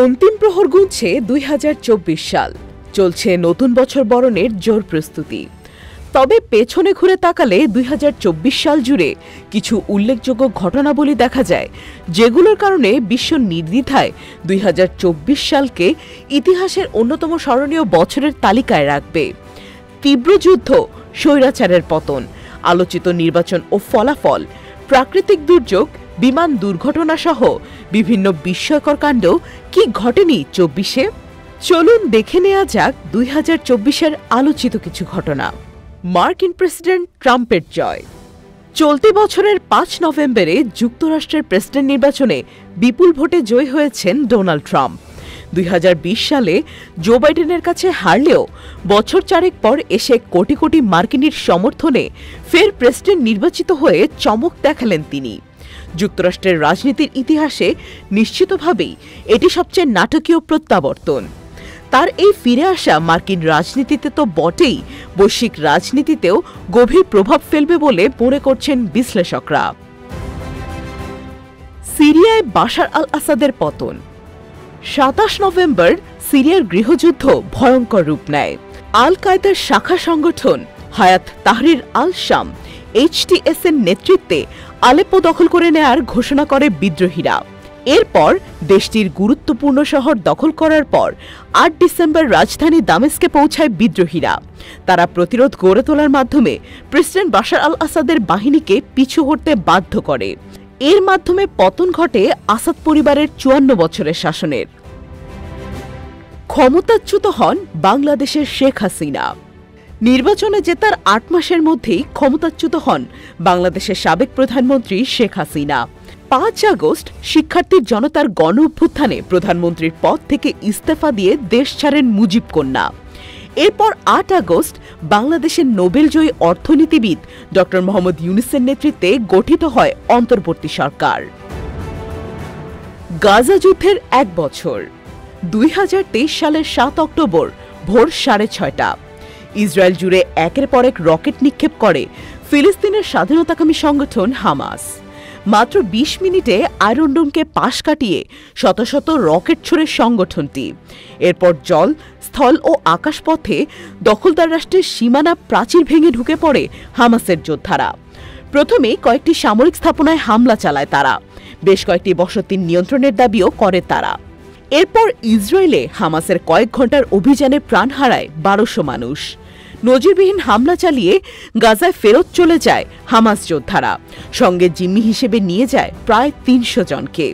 অন্তিম প্রহর গুনছে ২০২৪ সাল। চলছে নতুন বছর বরণের জোর প্রস্তুতি। তবে পেছনে ঘুরে তাকালে ২০২৪ সাল জুড়ে কিছু উল্লেখযোগ্য ঘটনাবলী দেখা যায়, যেগুলোর কারণে বিশ্ব নির্দ্বিধায় ২০২৪ সালকে ইতিহাসের অন্যতম স্মরণীয় বছরের তালিকায় রাখবে। তীব্র যুদ্ধ, স্বৈরাচারের পতন, আলোচিত নির্বাচন ও ফলাফল, প্রাকৃতিক দুর্যোগ, বিমান দুর্ঘটনা সহ বিভিন্ন বিস্ময়কর কাণ্ড কি ঘটেনি ২৪-এ? চলুন দেখে নেওয়া যাক ২০২৪-এর আলোচিত কিছু ঘটনা। মার্কিন প্রেসিডেন্ট ট্রাম্পের জয়। চলতি বছরের ৫ নভেম্বরে যুক্তরাষ্ট্রের প্রেসিডেন্ট নির্বাচনে বিপুল ভোটে জয়ী হয়েছেন ডোনাল্ড ট্রাম্প। ২০২০ সালে জো বাইডেনের কাছে হারলেও বছর চারেক পর এসে কোটি কোটি মার্কিনীর সমর্থনে ফের প্রেসিডেন্ট নির্বাচিত হয়ে চমক দেখালেন তিনি। যুক্তরাষ্ট্রের রাজনীতির ইতিহাসে নিশ্চিতভাবেই এটি সবচেয়ে নাটকীয় প্রত্যাবর্তন। তার এই ফিরে আসা মার্কিন রাজনীতিতে তো বটেই, বৈশ্বিক রাজনীতিতেও গভীর প্রভাব ফেলবে বলে মনে করছেন বিশ্লেষকরা। সিরিয়ায় বাশার আল আসাদের পতন। ২৭ নভেম্বর সিরিয়ার গৃহযুদ্ধ ভয়ঙ্কর রূপ নেয়। আল কায়দার শাখা সংগঠন হায়াত তাহরির আল শাম HTS এর নেতৃত্বে আলেপ্পো দখল করে নেয়ার ঘোষণা করে বিদ্রোহীরা। এরপর দেশটির গুরুত্বপূর্ণ শহর দখল করার পর ৮ ডিসেম্বর রাজধানী দামেস্কে পৌঁছায় বিদ্রোহীরা। তারা প্রতিরোধ গড়ে তোলার মাধ্যমে প্রেসিডেন্ট বাশার আল আসাদের বাহিনীকে পিছু হটতে বাধ্য করে। এর মাধ্যমে পতন ঘটে আসাদ পরিবারের ৫৪ বছরের শাসনের। ক্ষমতাচ্যুত হন বাংলাদেশের শেখ হাসিনা। নির্বাচনে জেতার ৮ মাসের মধ্যেই ক্ষমতাচ্যুত হন বাংলাদেশের সাবেক প্রধানমন্ত্রী শেখ হাসিনা। ৫ আগস্ট শিক্ষার্থীর জনতার গণ অভ্যুত্থানে প্রধানমন্ত্রীর পদ থেকে ইস্তফা দিয়ে দেশ ছাড়েন মুজিব কন্যা। এরপর ৮ আগস্ট বাংলাদেশের নোবেলজয়ী অর্থনীতিবিদ ড মোহাম্মদ ইউনূসের নেতৃত্বে গঠিত হয় অন্তর্বর্তী সরকার। গাজা যুদ্ধের ১ বছর। ২০২৩ সালের ৭ অক্টোবর ভোর ৬:৩০ ইসরায়েল জুড়ে একের পর এক রকেট নিক্ষেপ করে ফিলিস্তিনের স্বাধীনতাকামী সংগঠন হামাস। মাত্র ২০ মিনিটে আয়রন ডোমকে পাশ কাটিয়ে শত শত রকেট ছুড়ে সংগঠনটি। এরপর জল, স্থল ও আকাশপথে দখলদার রাষ্ট্রের সীমানা প্রাচীর ভেঙে ঢুকে পড়ে হামাসের যোদ্ধারা। প্রথমে কয়েকটি সামরিক স্থাপনায় হামলা চালায় তারা। বেশ কয়েকটি বসতির নিয়ন্ত্রণের দাবিও করে তারা। এরপর ইসরায়েলে হামাসের কয়েক ঘণ্টার অভিযানে প্রাণ হারায় ১২০০ মানুষ। নজিরবিহীন হামলা চালিয়ে গাজায় ফেরত চলে যায় হামাস যোদ্ধারা, সঙ্গে জিম্মি হিসেবে নিয়ে যায় প্রায় ৩০০ জনকে।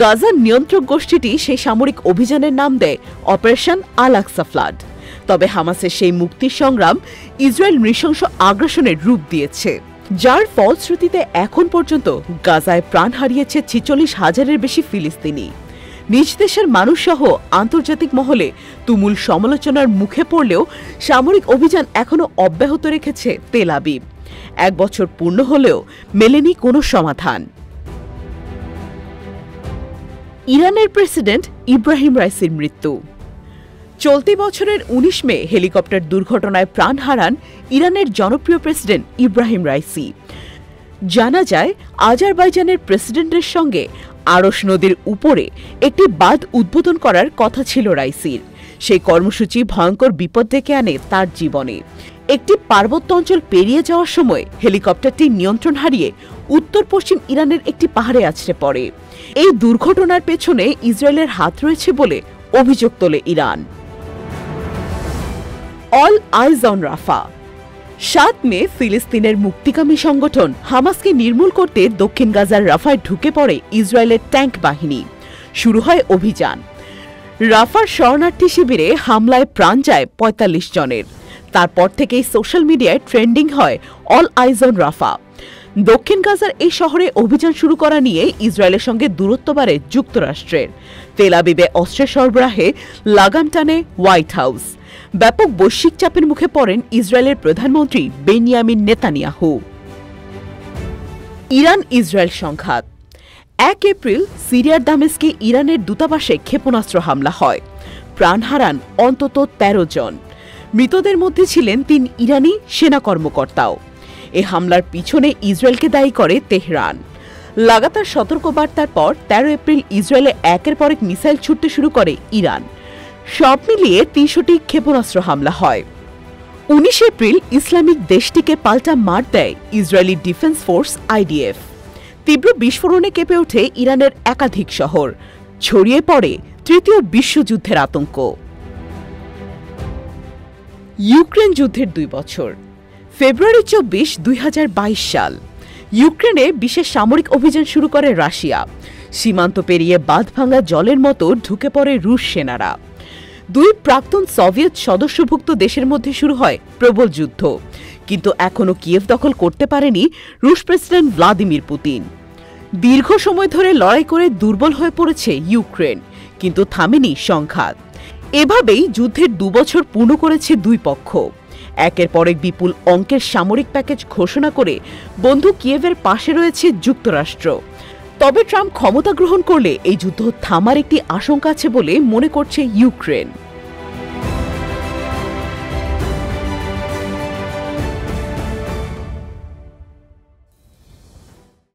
গাজার নিয়ন্ত্রক গোষ্ঠীটি সেই সামরিক অভিযানের নাম দেয় অপারেশন আল আকসা ফ্লাড। তবে হামাসের সেই মুক্তির সংগ্রাম ইসরায়েল নৃশংস আগ্রাসনের রূপ দিয়েছে, যার ফলশ্রুতিতে এখন পর্যন্ত গাজায় প্রাণ হারিয়েছে ৪৬,০০০-এর বেশি ফিলিস্তিনি। নিজ দেশের মানুষসহ আন্তর্জাতিক মহলে তুমুল সমালোচনার মুখে পড়লেও সামরিক অভিযান এখনও অব্যাহত রেখেছে তেল আবিব। ১ বছর পূর্ণ হলেও মেলেনি কোনো সমাধান। ইরানের প্রেসিডেন্ট ইব্রাহিম রাইসির মৃত্যু। চলতি বছরের ১৯ মে হেলিকপ্টার দুর্ঘটনায় প্রাণ হারান ইরানের জনপ্রিয় প্রেসিডেন্ট ইব্রাহিম রাইসি। জানা যায়, আজারবাইজানের প্রেসিডেন্টের সঙ্গে আরশ নদীর উপরে একটি বাঁধ উদ্বোধন করার কথা ছিল রাইসির। সেই কর্মসূচি ভয়ঙ্কর বিপদ ডেকে আনে তার জীবনে। একটি পার্বত্য অঞ্চল পেরিয়ে যাওয়ার সময় হেলিকপ্টারটি নিয়ন্ত্রণ হারিয়ে উত্তর পশ্চিম ইরানের একটি পাহাড়ে আছড়ে পড়ে। এই দুর্ঘটনার পেছনে ইসরায়েলের হাত রয়েছে বলে অভিযোগ তোলে ইরান। অল আইজ অন রাফা। ৭ মে ফিলিস্তিনের মুক্তিকামী সংগঠন হামাসকে নির্মূল করতে দক্ষিণ গাজার রাফায় ঢুকে পড়ে ইসরায়েলের ট্যাঙ্ক বাহিনী। শুরু হয় অভিযান। রাফার শরণার্থী শিবিরে হামলায় প্রাণ যায় ৪৫ জনের। তারপর থেকেই সোশ্যাল মিডিয়ায় ট্রেন্ডিং হয় অল আইজ অন রাফা। দক্ষিণ গাজার এই শহরে অভিযান শুরু করা নিয়ে ইসরায়েলের সঙ্গে দূরত্ব বাড়ে যুক্তরাষ্ট্রের। তেল আবিবে অস্ত্রের সরবরাহে লাগাম টানে হোয়াইট হাউস। ব্যাপক বৈশ্বিক চাপের মুখে পড়েন ইসরায়েলের প্রধানমন্ত্রী বেনিয়ামিন নেতানিয়াহু। ইরান ইসরায়েল সংঘাত। ১ এপ্রিল সিরিয়ার দামেস্কে ইরানের দূতাবাসে ক্ষেপণাস্ত্র হামলা হয়। প্রাণ হারান অন্তত ১৩ জন। মৃতদের মধ্যে ছিলেন ৩ ইরানি সেনা কর্মকর্তাও। এ হামলার পিছনে ইসরায়েলকে দায়ী করে তেহরান। লাগাতার সতর্কবার্তার পর 13 এপ্রিল ইসরায়েলে একের পর এক মিসাইল ছুটতে শুরু করে ইরান। সব মিলিয়ে ৩০০টি ক্ষেপণাস্ত্র হামলা হয়। 19 এপ্রিল ইসলামিক দেশটিকে পাল্টা মার দেয় ইসরায়েলি ডিফেন্স ফোর্স IDF। তীব্র বিস্ফোরণে কেঁপে ওঠে ইরানের একাধিক শহর, ছড়িয়ে পড়ে তৃতীয় বিশ্বযুদ্ধের আতঙ্ক। ইউক্রেন যুদ্ধের 2 বছর। ফেব্রুয়ারি 24, 2022 সাল। ইউক্রেনে বিশেষ সামরিক অভিযান শুরু করে রাশিয়া। সীমান্ত পেরিয়ে বাঁধভাঙা জলের মতো ঢুকে পড়ে রুশ সেনারা। 2 প্রাক্তন সোভিয়েত সদস্যভুক্ত দেশের মধ্যে শুরু হয় প্রবল যুদ্ধ, কিন্তু এখনও কিয়েভ দখল করতে পারেনি রুশ প্রেসিডেন্ট ভ্লাদিমির পুতিন। দীর্ঘ সময় ধরে লড়াই করে দুর্বল হয়ে পড়েছে ইউক্রেন, কিন্তু থামেনি সংঘাত। এভাবেই যুদ্ধের 2 বছর পূর্ণ করেছে 2 পক্ষ। একের পর এক বিপুল অঙ্কের সামরিক প্যাকেজ ঘোষণা করে বন্ধু কিয়েভের পাশে রয়েছে যুক্তরাষ্ট্র। তবে ট্রাম্প ক্ষমতা গ্রহণ করলে এই যুদ্ধ থামার একটি আশঙ্কা আছে বলে মনে করছে ইউক্রেন।